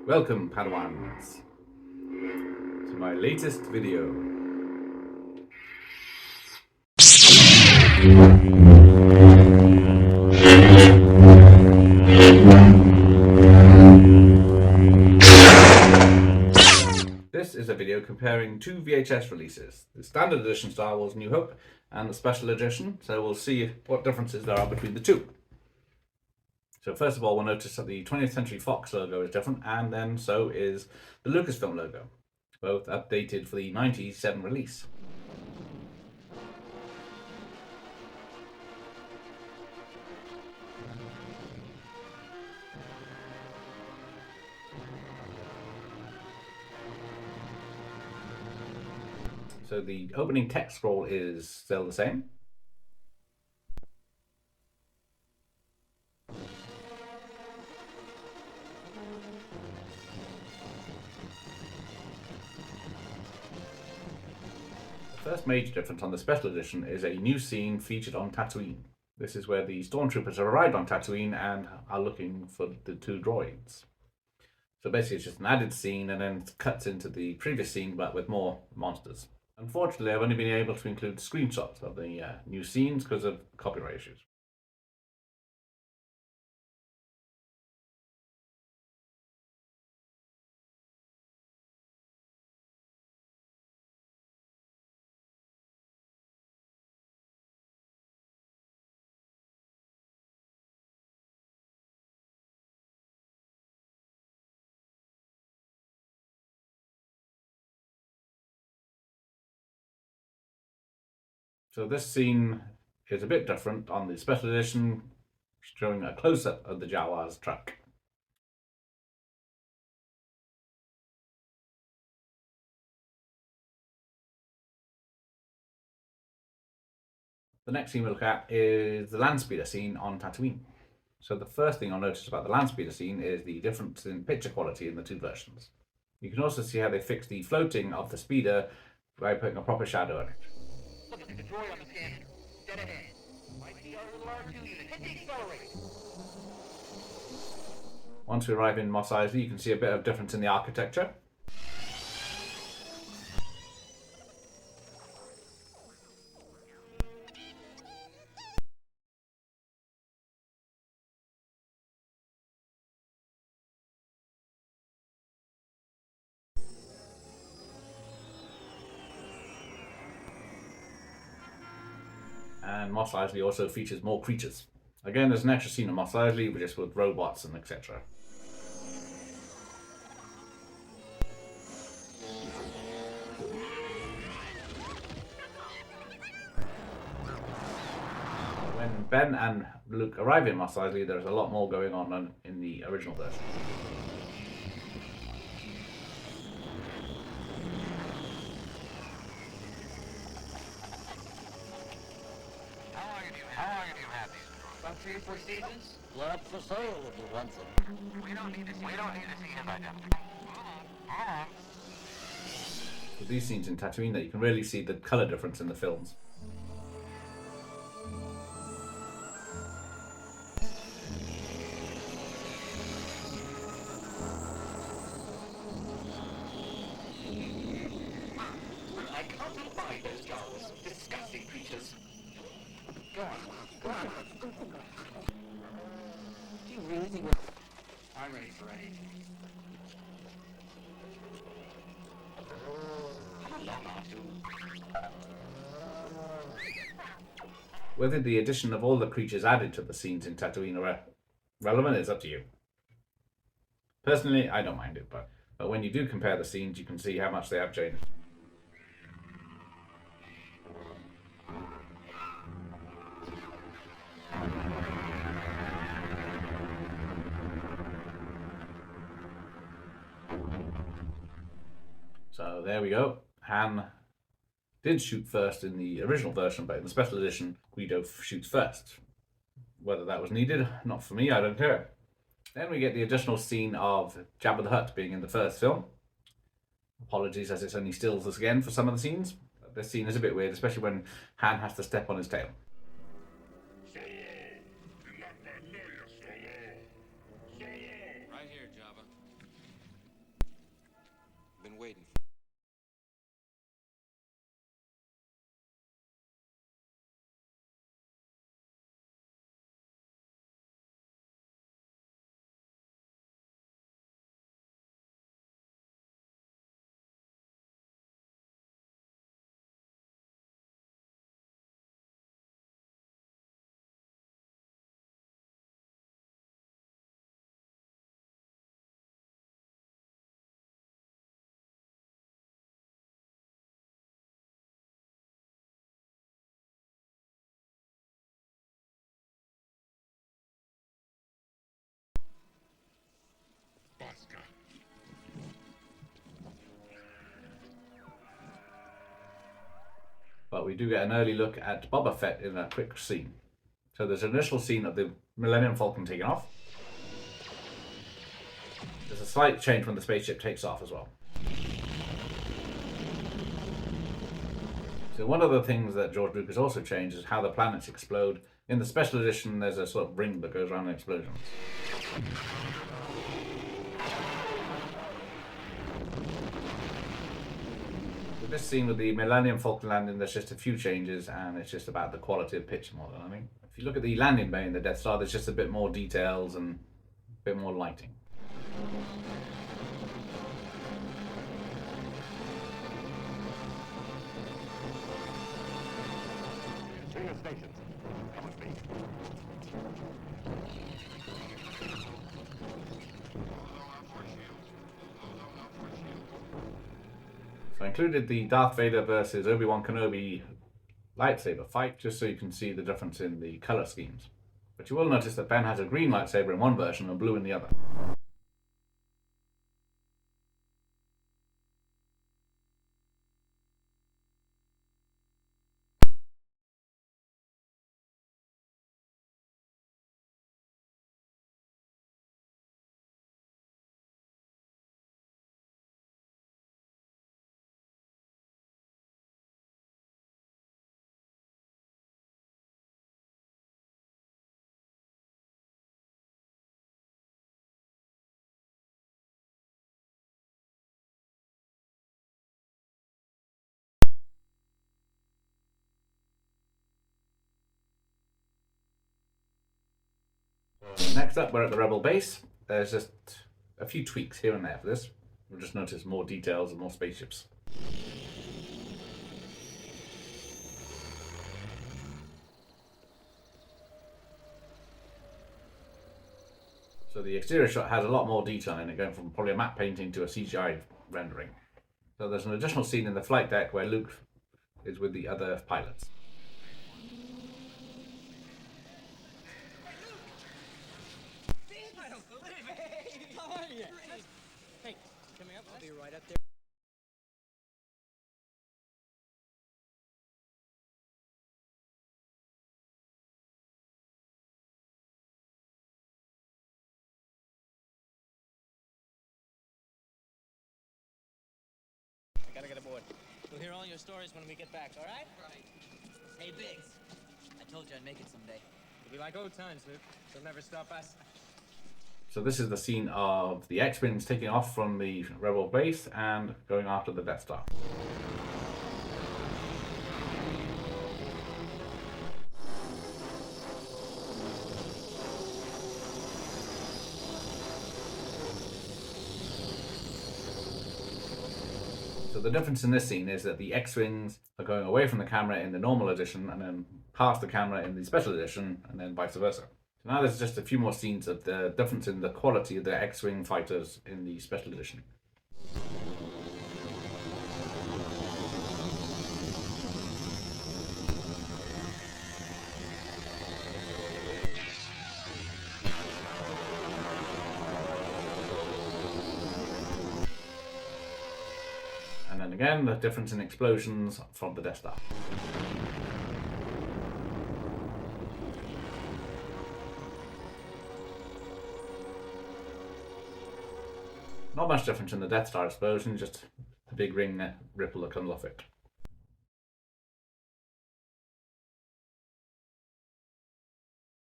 Welcome, Padawans, to my latest video. This is a video comparing two VHS releases, the Standard Edition Star Wars New Hope and the Special Edition, so we'll see what differences there are between the two. So first of all, we'll notice that the 20th Century Fox logo is different, and then so is the Lucasfilm logo, both updated for the 97 release. So the opening text scroll is still the same. The first major difference on the Special Edition is a new scene featured on Tatooine. This is where the stormtroopers have arrived on Tatooine and are looking for the two droids. So basically it's just an added scene and then it cuts into the previous scene but with more monsters. Unfortunately, I've only been able to include screenshots of the new scenes because of copyright issues. So this scene is a bit different on the Special Edition, showing a close-up of the Jawas truck. The next scene we'll look at is the Landspeeder scene on Tatooine. So the first thing I'll notice about the Landspeeder scene is the difference in picture quality in the two versions. You can also see how they fix the floating of the speeder by putting a proper shadow on it. Look at the droid on the scanner. Dead ahead. Might be our little R2 unit. Hit the accelerator. Once we arrive in Mos Eisley, you can see a bit of difference in the architecture. And Mos Eisley also features more creatures. Again, there's an extra scene of Mos Eisley, but just with robots and etc. When Ben and Luke arrive in Mos Eisley, there's a lot more going on in the original version. How long have you had these droids? About 3 or 4 seasons. Lab for sale if you want them. We don't need to see his identity. So these scenes in Tatooine, that you can really see the colour difference in the films. I can't abide those Jawas. Disgusting creatures. Go on. Do you really think I'm ready for anything. How long after? Whether the addition of all the creatures added to the scenes in Tatooine are relevant is up to you. Personally, I don't mind it, but when you do compare the scenes, you can see how much they have changed. So there we go. Han did shoot first in the original version, but in the Special Edition, Guido shoots first. Whether that was needed, not for me, I don't care. Then we get the additional scene of Jabba the Hutt being in the first film. Apologies as it's only stills us again for some of the scenes. This scene is a bit weird, especially when Han has to step on his tail. Right here, Jabba. been waiting for. But we do get an early look at Boba Fett in a quick scene. So there's an initial scene of the Millennium Falcon taking off. There's a slight change when the spaceship takes off as well. So one of the things that George Lucas also changed is how the planets explode. In the special edition, there's a sort of ring that goes around the explosions. With this scene with the Millennium Falcon landing, there's just a few changes, and it's just about the quality of picture more than anything. If you look at the landing bay in the Death Star, there's just a bit more details and a bit more lighting. So I included the Darth Vader versus Obi-Wan Kenobi lightsaber fight, just so you can see the difference in the color schemes. But you will notice that Ben has a green lightsaber in one version and blue in the other. Next up, we're at the Rebel base. There's just a few tweaks here and there for this. You'll just notice more details and more spaceships. So the exterior shot has a lot more detail in it, going from probably a matte painting to a CGI rendering. So there's an additional scene in the flight deck where Luke is with the other pilots. I don't believe it. Hey, how are you? Hey, coming up, I'll be right up there. I gotta get aboard. We'll hear all your stories when we get back, all right? Right. Hey, Biggs. I told you I'd make it someday. It'll be like old times, Luke. They'll never stop us. So this is the scene of the X-Wings taking off from the Rebel base and going after the Death Star. So the difference in this scene is that the X-Wings are going away from the camera in the normal edition and then past the camera in the special edition, and then vice versa. So now there's just a few more scenes of the difference in the quality of the X-Wing fighters in the special edition. And then again, the difference in explosions from the Death Star. Not much difference in the Death Star explosion, just a big ring ripple that comes off it.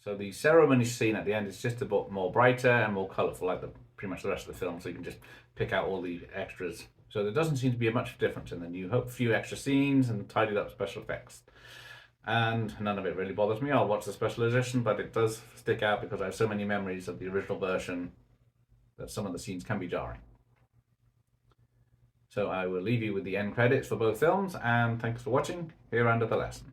So the ceremony scene at the end is just a bit more brighter and more colourful, like pretty much the rest of the film, so you can just pick out all the extras So there doesn't seem to be much difference in the New Hope. A few extra scenes and tidied up special effects. And none of it really bothers me. I'll watch the special edition, but it does stick out because I have so many memories of the original version that some of the scenes can be jarring. So I will leave you with the end credits for both films, and thanks for watching. Here under the lesson.